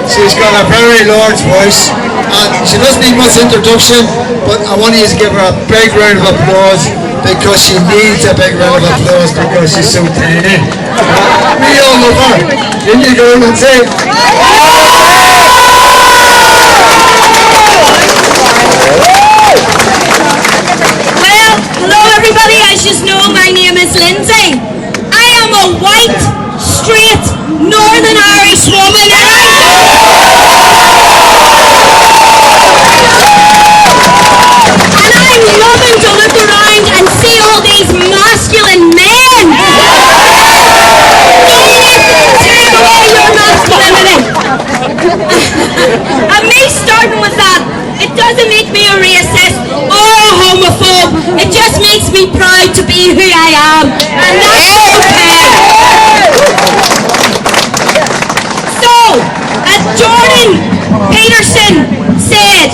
She's got a very large voice, and she doesn't need much introduction, but I want you to give her a big round of applause, because she needs a big round of applause because she's so tiny. We all love her. In you go, Lindsay. Well, hello everybody. As you know, my name is Lindsay. I am a white, straight, Northern Irish woman, and I'm loving to look around and see all these masculine men. Take away your masculinity. And me starting with that, it doesn't make me a racist or a homophobe. It just makes me proud to be who I am, and that's okay. So, as Jordan Peterson said,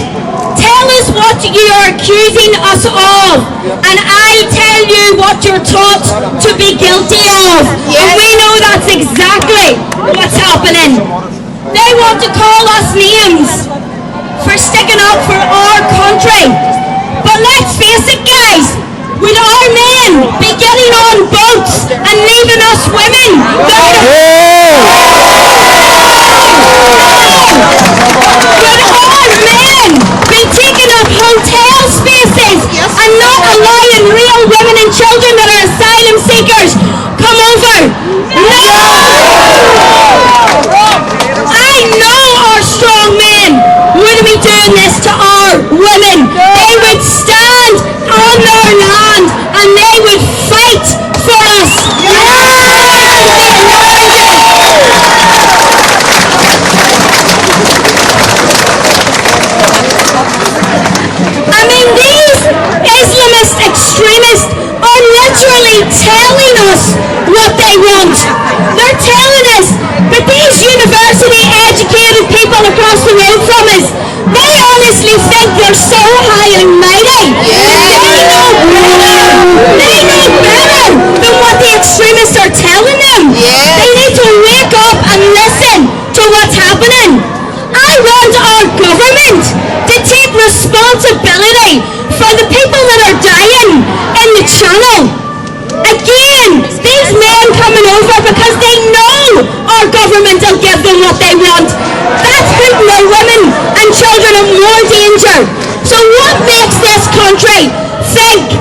tell us what you are accusing us of, and I'll tell you what you're taught to be guilty of. And we know that's exactly what's happening. They want to call us names for sticking up for our country. But let's face it, guys, would our men be getting on boats and leaving us women? Would our men be taking up hotel spaces and not allowing real women and children that are asylum seekers come over? No! I know our strong men wouldn't be doing this to our women. They would stand on their land and they would fight for us. I mean, these Islamist extremists are literally telling us what they want. They're telling us that these university-educated people across the road from us, they honestly think they're so high and mighty. They know better than what the extremists are telling them. They need to wake up and listen to what's happening. I want our government to take responsibility for the people that are dying in the Channel. Again, these men coming over because they know our government will give them what they want. That's putting their women and children in more danger. So what makes this country think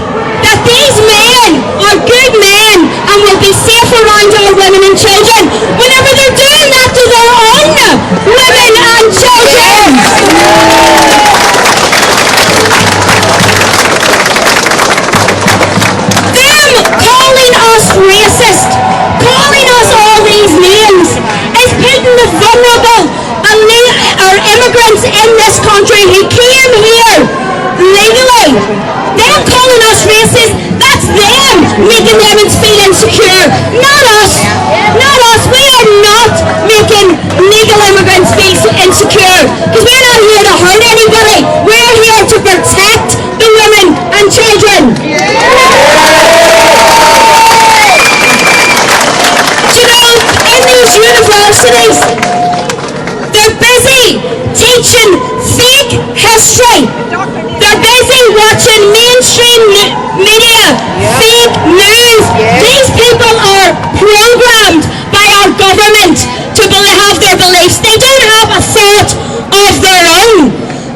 that these men are good men and will be safe around our women and children whenever they're doing that to their own women and children? Them calling us racist, calling us all these names, is putting the vulnerable or immigrants in this country who came here legally. Them calling us racist, that's them making them feel insecure, not us. Not us. We are not making legal immigrants feel insecure, because we're not here to hurt anybody. We're here to protect the women and children. You know, in these universities, they're busy teaching fake history. They're busy watching mainstream media, fake news. These people are programmed by our government to have their beliefs. They don't have a thought of their own.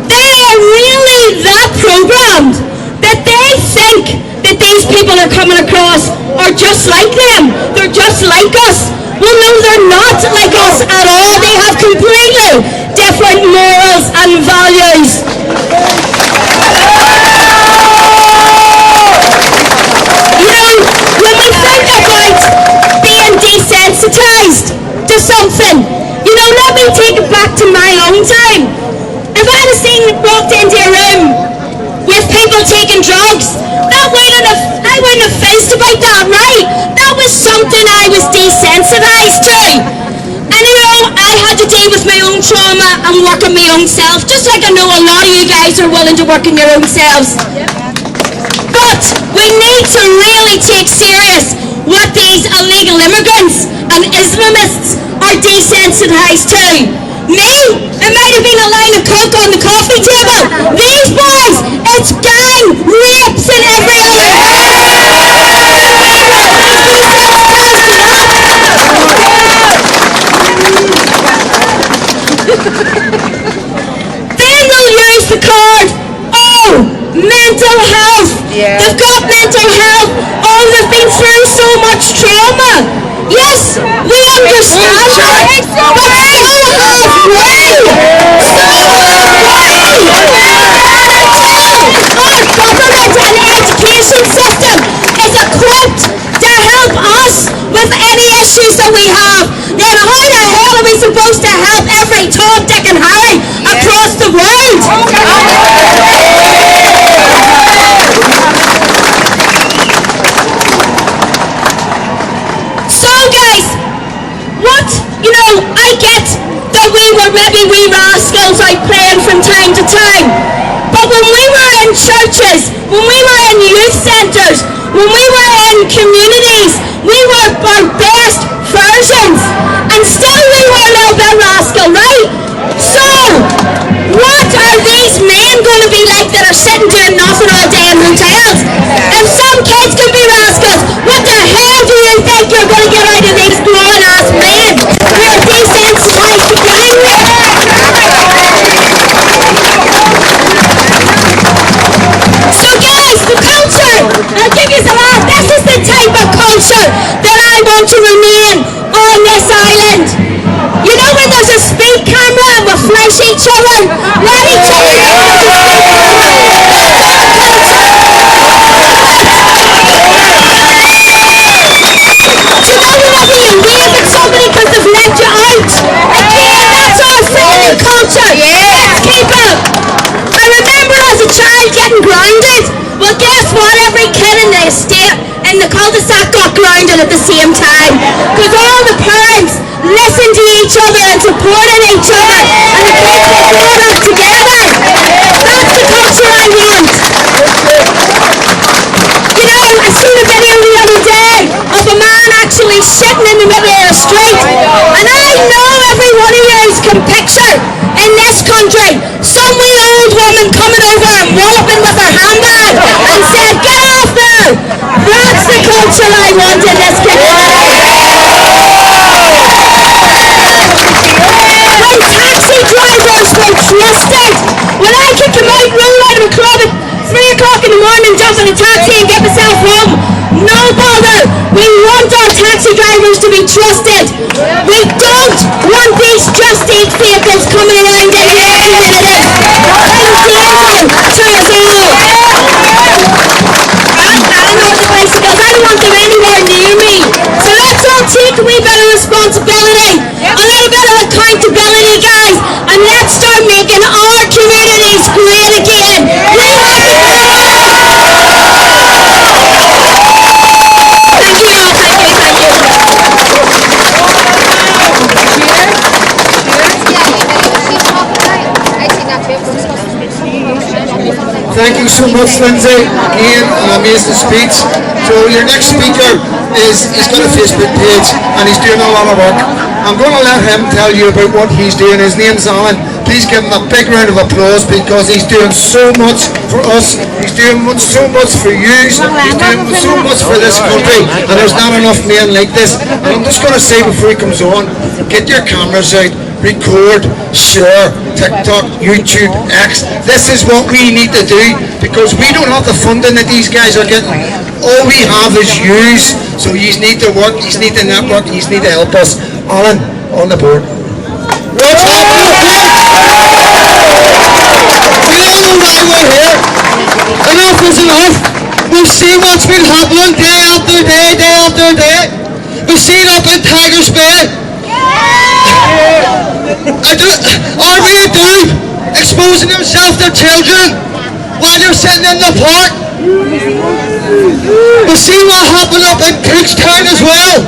They are really that programmed that they think that these people are coming across are just like them. They're just like us. Well, no, they're not like us at all. They have completely different morals and values. You know, when we think about being desensitized to something, you know, let me take it back to my own time. If I had walked into a room with people taking drugs, I wouldn't have fussed about that, right? That was something I was desensitized to. And you know, I had to deal with my own trauma and work on my own self, just like I know a lot of you guys are willing to work on your own selves. But we need to really take serious what these illegal immigrants and Islamists are desensitized to. Me, Then they'll use the card, oh, mental health. Yeah. They've got mental health. Oh, they've been through so much trauma. Yes, we understand that. But so have we. So our government and education system is equipped to help us with any issues that we have. Then how the hell are we supposed to help every Tom, Dick and Harry across the world? So guys, I get that we were maybe wee rascals out playing from time to time. But when we were in churches, when we were in youth centres, when we were in communities, we were our best versions. And still we were a little bit rascal, right? So, what are these men going to be like that are sitting doing nothing all day in hotels? If some kids can be rascals, what the hell do you think you're going to get out of these grown-ass men who are desensitized to gang rape? So guys, the culture, I'll give you some of this is the type of culture that I want to remain on this island. You know when there's a speed camera and we flash each other, let each other know there's a speed camera. Do you know whenever you wave at somebody because they've let you out? Again, that's our friendly culture. Let's keep it. I remember as a child getting grounded. Well, guess what? Every kid in the estate in the cul-de-sac got grounded at the same time. Because all the parents listened to each other and supported each other. And the kids got brought up together. That's the culture I want. You know, I seen a video the other day of a man actually sitting in the middle of the street. And I know every one of you can picture in this country some wee old woman coming over and walloping with her handbag and said, "Get off there!" That's the culture I want in this community. When taxi drivers were trusted, when I could come out, roll out of a club at 3 o'clock in the morning, jump in a taxi and get myself home, no bother. We want our taxi drivers to be trusted. We don't want these Just Eat vehicles coming around getting argumentative and dangerous to us all. I don't know the bicycles. I don't want them anywhere near me. So let's all take a wee bit of responsibility, a little bit of accountability, guys, and let's start making our communities great again. We have the power. Thank you all. Thank you. Thank you so much, Lindsay. Again, an amazing speech. So your next speaker he's got a Facebook page and he's doing a lot of work. I'm going to let him tell you about what he's doing. His name's Alan. Please give him a big round of applause because he's doing so much for us. He's doing so much for you. He's doing so much for this country. And there's not enough men like this. And I'm just going to say before he comes on, get your cameras out. Record, share, TikTok, YouTube, X. This is what we need to do because we don't have the funding that these guys are getting. All we have is yous. So you need to work, you need to network, you need to help us. Alan, on the board. What's happening? We all know why we're here. Enough is enough. We've seen what's been happening day after day, day after day. We've seen up in Tiger's Bay. Army do exposing themselves to children while they're sitting in the park. We've seen what happened up in Cookstown as well.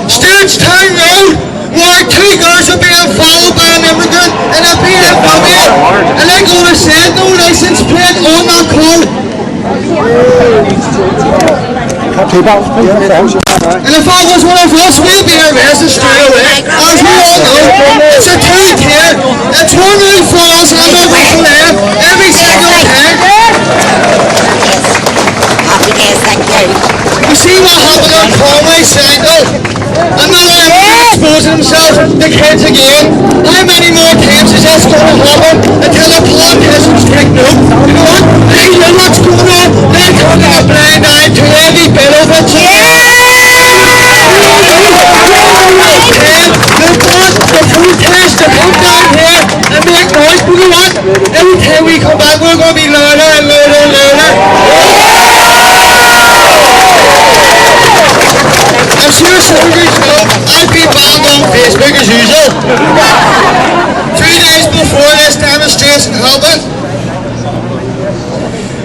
Stewartstown Road, where 2 girls are being followed by an immigrant in a BMW, and they go to say no license plate on that car. And if I was one of us, we'd be arrested straight away. As we all know, it's a 2-tier. It's 1 room for us and another room for them every single time. You see what happened on Conway Central? Another immigrant exposing themselves. The the kids again. How many more times is this going to happen until the politicians take note? You know what? They know what's going on. They're turning a blind eye to every bit of it. The protest to come down here and make noise. You know what? Every time we come back, we're going to be louder and louder and louder. I'm sure soldiers know I've been banned on Facebook as usual. 2 days before this demonstration happened,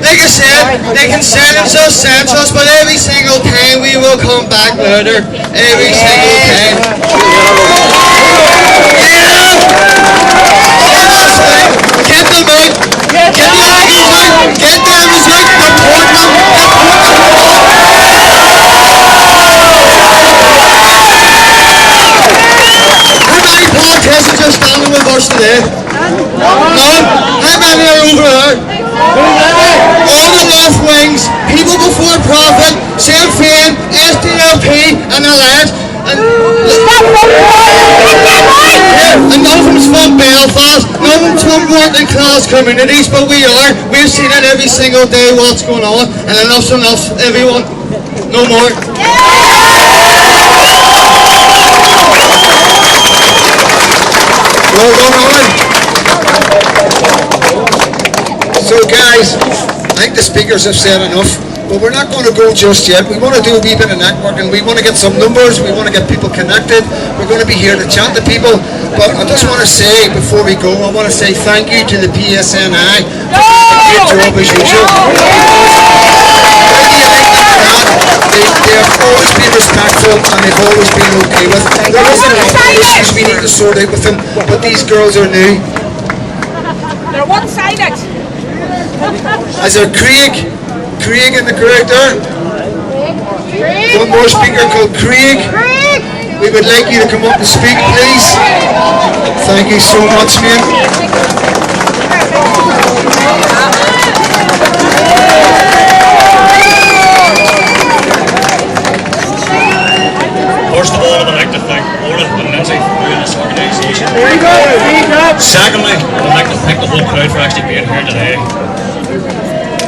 like I said, they can censor us, but every single time we will come back louder. Every single time. Get them out! Get the ladies out! Get them out! Deport them! How many politicians are standing with us today? None? How many are over there? All the left wings, people before profit, Sinn Féin, SDLP and Alliance. And none of them's from Belfast, none of them's from working class communities, but we are. We're seeing it every single day what's going on, and enough's enough, everyone. No more. Well done, Owen. So guys, I think the speakers have said enough. But we're not going to go just yet. We want to do a wee bit of networking. We want to get some numbers. We want to get people connected. We're going to be here to chat to people. But I just want to say, before we go, I want to say thank you to the PSNI for doing a great job as usual. They have always been respectful and they've always been okay with. There is a lot of issues we need to sort out with them, but these girls are new. They're one-sided. Is there Craig in the crowd there? One more speaker called Craig. We would like you to come up and speak, please. Thank you so much, man. First of all, I would like to thank Ola and Lindsay for this organisation. Secondly, I would like to thank the whole crowd for actually being here today.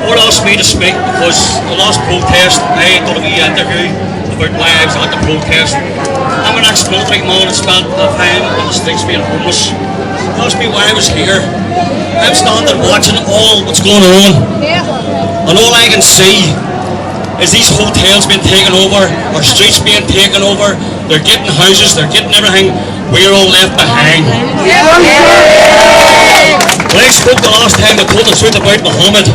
Ola asked me to speak because the last protest, I did a wee interview about why I was at the protest. I'm an ex-military man and spent a time on the streets being homeless. He asked me why I was here. I'm standing watching all what's going on. And all I can see is these hotels being taken over, our streets being taken over, they're getting houses, they're getting everything, we're all left behind. When I spoke the last time, I told the truth about Muhammad.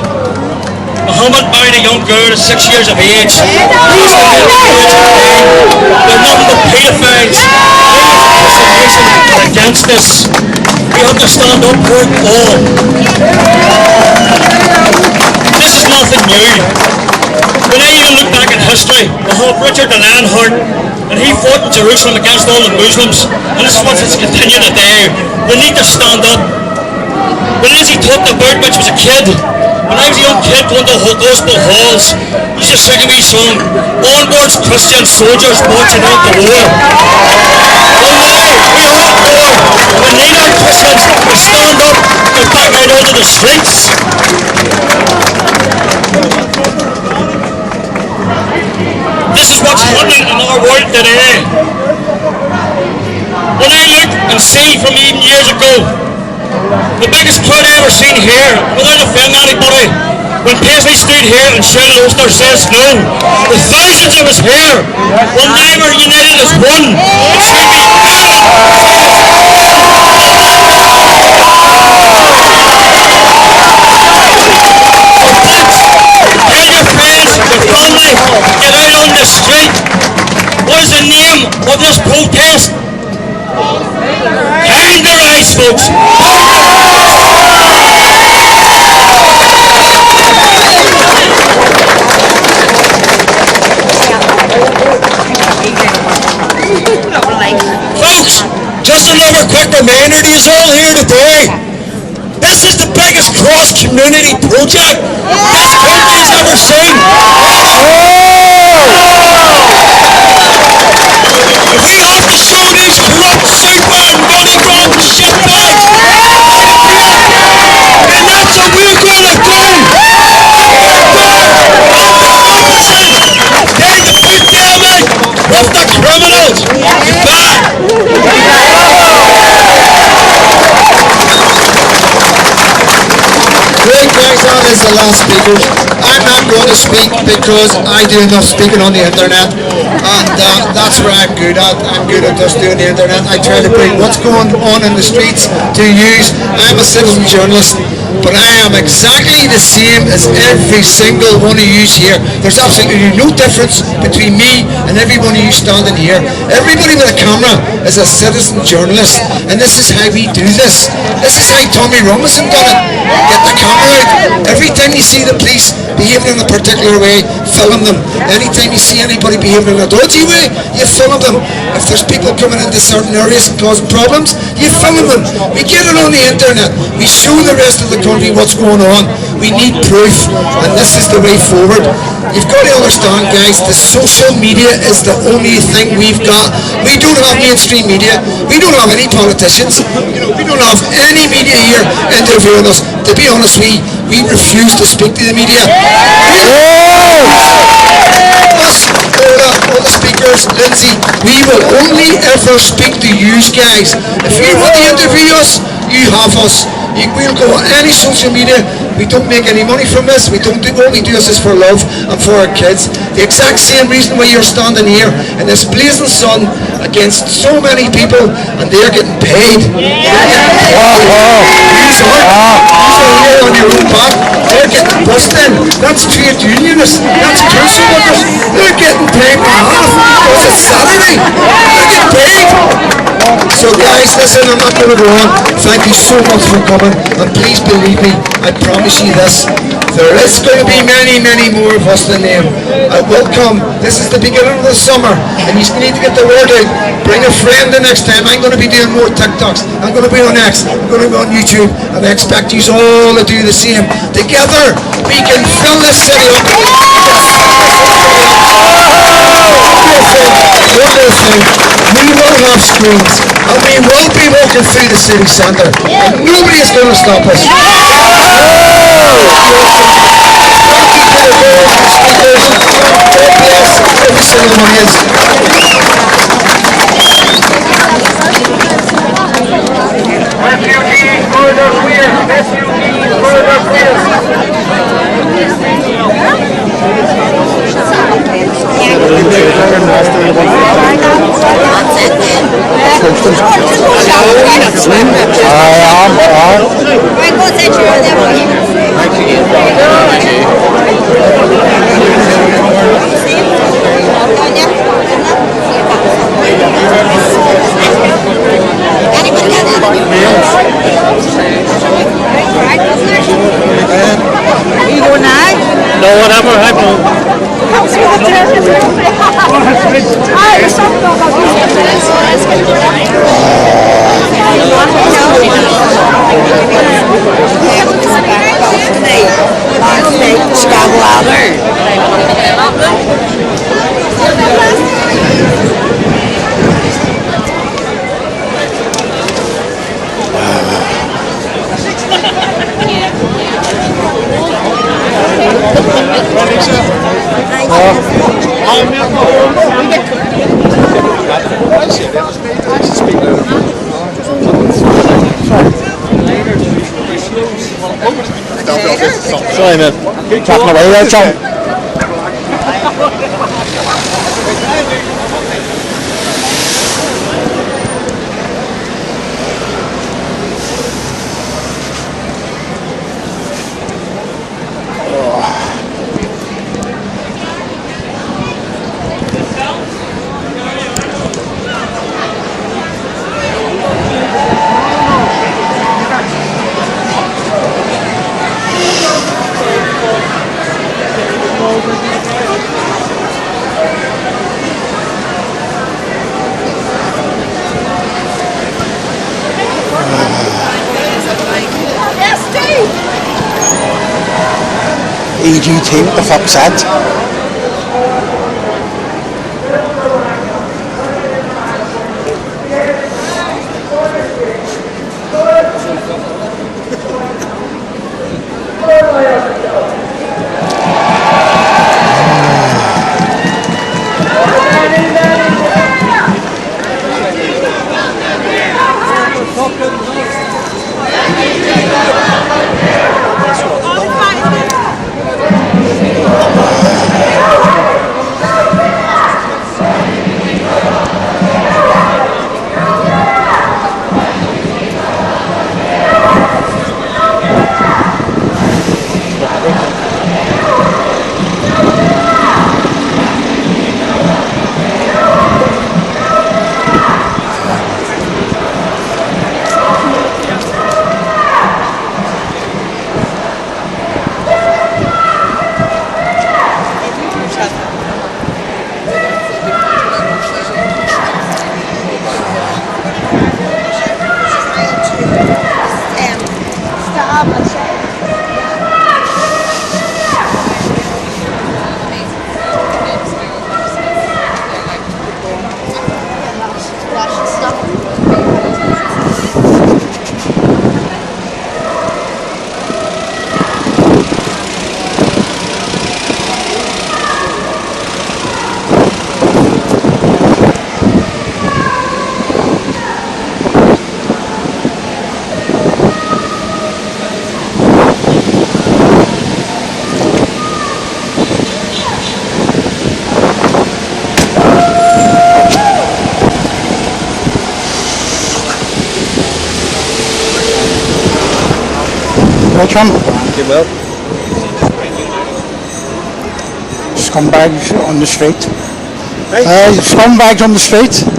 Muhammad married a young girl at 6 years of age. These are they're nothing but pedophiles. They're against this. We have to stand up for it all. This is nothing new. When I even look back in history, we have Richard the Lionheart, and he fought in Jerusalem against all the Muslims, and this is what's continuing today. We need to stand up. When Lindsay talked about which was a kid, when I was a young kid going to gospel halls, he used to sing a wee song, "Onwards Christian soldiers marching out the war." Well now, we are at war. We need our Christians to stand up and back out onto the streets. This is what's happening in our world today. When I look and see from even years ago, the biggest crowd I ever seen here, without offending anybody, when Paisley stood here and shouted Ulster says no, the thousands of us here, well now we're united as one. It should be tell your friends, your family, get out on the street. What is the name of this protest? Kind the rise, folks. Folks, just another quick reminder to you all here today. This is the biggest cross-community project this country's ever seen. We have to show these corrupt, stupid is the last speaker. I'm not going to speak because I do enough speaking on the internet, and that's where I'm good at. I'm good at just doing the internet. I try to bring what's going on in the streets to news. I'm a citizen journalist, but I am exactly the same as every single one of you here. There's absolutely no difference between me and every one of you standing here. Everybody with a camera is a citizen journalist, and this is how we do this. This is how Tommy Robinson done it. Get the camera out. Every time you see the police behaving in a particular way, film them. Anytime you see anybody behaving in a dodgy way, you film them. If there's people coming into certain areas and causing problems, you film them. We get it on the internet. We show the rest of the country what's going on. We need proof, and this is the way forward. You've got to understand, guys, the social media is the only thing we've got. We don't have mainstream media. We don't have any politicians. We don't have any media here interviewing us. To be honest, we refuse to speak to the media. Us, all the speakers, Lindsay, we will only ever speak to you guys. If you want to interview us, you have us. We'll go on any social media. We don't make any money from this. We don't only do this for love and for our kids. The exact same reason why you're standing here in this blazing sun against so many people, and they're getting paid. These are here on your own back. They're getting busted. That's trade unionists. That's council workers. They're getting paid by half because it's Saturday. They're getting paid. So guys, listen, I'm not going to go on. Thank you so much for coming, and please believe me, I promise you this, there is going to be many, many more of us than them. Welcome. This is the beginning of the summer, and you need to get the word out. Bring a friend the next time. I'm going to be doing more TikToks. I'm going to be on X. I'm going to be on YouTube, and I expect you all to do the same. Together, we can fill this city up. We will have screens, and we will be walking through the city centre, and nobody is going to stop us. Every single one is. Refugees murder queers. Refugees murder queers. No, whatever happened. Sorry, man. Talking away there, John. EGT, what the fuck's that? Well, chum. Get well. Scumbags on the street. Hey? Scumbags on the street.